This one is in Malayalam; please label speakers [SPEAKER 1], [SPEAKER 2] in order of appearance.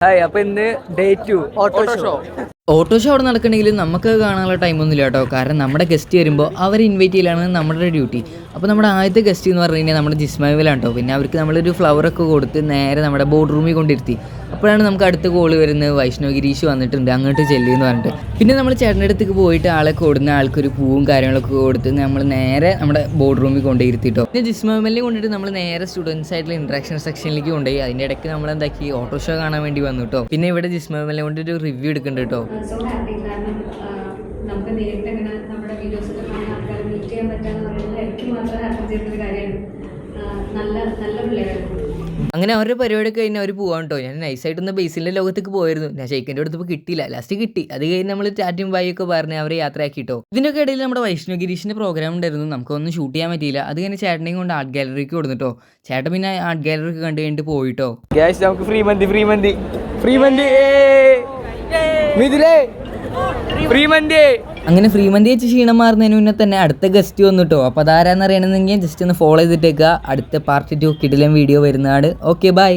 [SPEAKER 1] ഹായ്, അപ്പൊ ഇന്ന് day 2 auto show.
[SPEAKER 2] Auto show അവിടെ നടക്കണമെങ്കിൽ നമുക്ക് കാണാനുള്ള ടൈമൊന്നുമില്ല കേട്ടോ. കാരണം നമ്മുടെ ഗസ്റ്റ് വരുമ്പോൾ അവർ ഇൻവൈറ്റ് ചെയ്യലാണ് നമ്മുടെ ഡ്യൂട്ടി. അപ്പോൾ നമ്മുടെ ആദ്യത്തെ ഗസ്റ്റ് എന്ന് പറഞ്ഞു കഴിഞ്ഞാൽ നമ്മുടെ ജിസ്മാവിലാണ് കേട്ടോ. പിന്നെ അവർക്ക് നമ്മളൊരു ഫ്ലവറൊക്കെ കൊടുത്ത് നേരെ നമ്മുടെ ബോർഡ് റൂമിൽ കൊണ്ടിരുത്തി. അപ്പോഴാണ് നമുക്ക് അടുത്ത കോള് വരുന്നത്, വൈഷ്ണവ് ഗിരീഷ് വന്നിട്ടുണ്ട്, അങ്ങോട്ട് ചെല്ലുമെന്ന് പറഞ്ഞിട്ട്. പിന്നെ നമ്മൾ ചേട്ടൻ്റെ അടുത്തേക്ക് പോയിട്ട് ആളെ കൊടുന്ന ആൾക്കൊരു പൂവും കാര്യങ്ങളൊക്കെ കൊടുത്ത് നമ്മൾ നേരെ നമ്മുടെ ബോർഡ് റൂമിൽ കൊണ്ടിരുത്തിട്ടോ. പിന്നെ ജിസ്മാവിനെ കൊണ്ടിട്ട് നമ്മൾ നേരെ സ്റ്റുഡൻസ് ആയിട്ടുള്ള ഇൻട്രാക്ഷൻ സെക്ഷനിലേക്ക് കൊണ്ടുപോയി. അതിൻ്റെ ഇടയ്ക്ക് നമ്മൾ എന്താക്കി ഓട്ടോ ഷോ കാണാൻ വേണ്ടി വന്നു കേട്ടോ. പിന്നെ ഇവിടെ ജിസ്മാവിനെ കൊണ്ടൊരു റിവ്യൂ എടുക്കുന്നുണ്ട് കേട്ടോ.
[SPEAKER 3] സോ ഹാപ്പി, കാരണം നമുക്ക് നേരിട്ട് ഇങ്ങനെ നമ്മുടെ വീഡിയോസൊക്കെ കാണാൻ ആൾക്കാരെ മീറ്റ് ചെയ്യാൻ പറ്റാന്ന് പറയുന്നത് എനിക്ക് മാത്രം ഹാപ്പി ചെയ്യുന്നൊരു കാര്യമാണ്. നല്ല നല്ല പിള്ളേരായിരുന്നു.
[SPEAKER 2] അങ്ങനെ അവരുടെ പരിപാടി കഴിഞ്ഞ് അവർ പോകാൻ കേട്ടോ. ഞാൻ നൈസായിട്ടൊന്ന് ബേസിലെ ലോകത്തേക്ക് പോയിരുന്നു. ഞാൻ ഷെയ്ക്കിൻ്റെ അടുത്ത് കിട്ടിയില്ല, ലാസ്റ്റ് കിട്ടി. അത് കഴിഞ്ഞ് നമ്മൾ ടാറ്റും ബായൊക്കെ പറഞ്ഞ് അവരെ യാത്രയാക്കിട്ടോ. ഇതിൻ്റെയൊക്കെ ഇടയിൽ നമ്മുടെ വൈഷ്ണവ് ഗിരീഷിൻ്റെ പ്രോഗ്രാം ഉണ്ടായിരുന്നു. നമുക്കൊന്നും ഷൂട്ട് ചെയ്യാൻ പറ്റിയില്ല. അത് കഴിഞ്ഞ് ചേട്ടനെയും കൊണ്ട് ആർട്ട് ഗാലറിക്ക് കൊടുത്തിട്ടോ. ചേട്ടൻ പിന്നെ ആർട്ട് ഗാലറിക്ക് കണ്ടു കഴിഞ്ഞിട്ട് പോയിട്ടോ.
[SPEAKER 1] ഗ്യാസ് നമുക്ക് ഫ്രീ മന്തി മിഥുലേ, ഫ്രീ മന്തി.
[SPEAKER 2] അങ്ങനെ ഫ്രീ മന്തി വെച്ച് ക്ഷീണം മാറുന്നതിന് മുന്നേ തന്നെ അടുത്ത ഗസ്റ്റ് വന്നിട്ടോ. അപ്പോൾ അതാരാന്ന് അറിയണമെന്നെങ്കിൽ ജസ്റ്റ് ഒന്ന് ഫോളോ ചെയ്തിട്ടേക്കുക. അടുത്ത പാർട്ട് 2 കിടിലൻ വീഡിയോ വരുന്നതാണ്. Okay, by.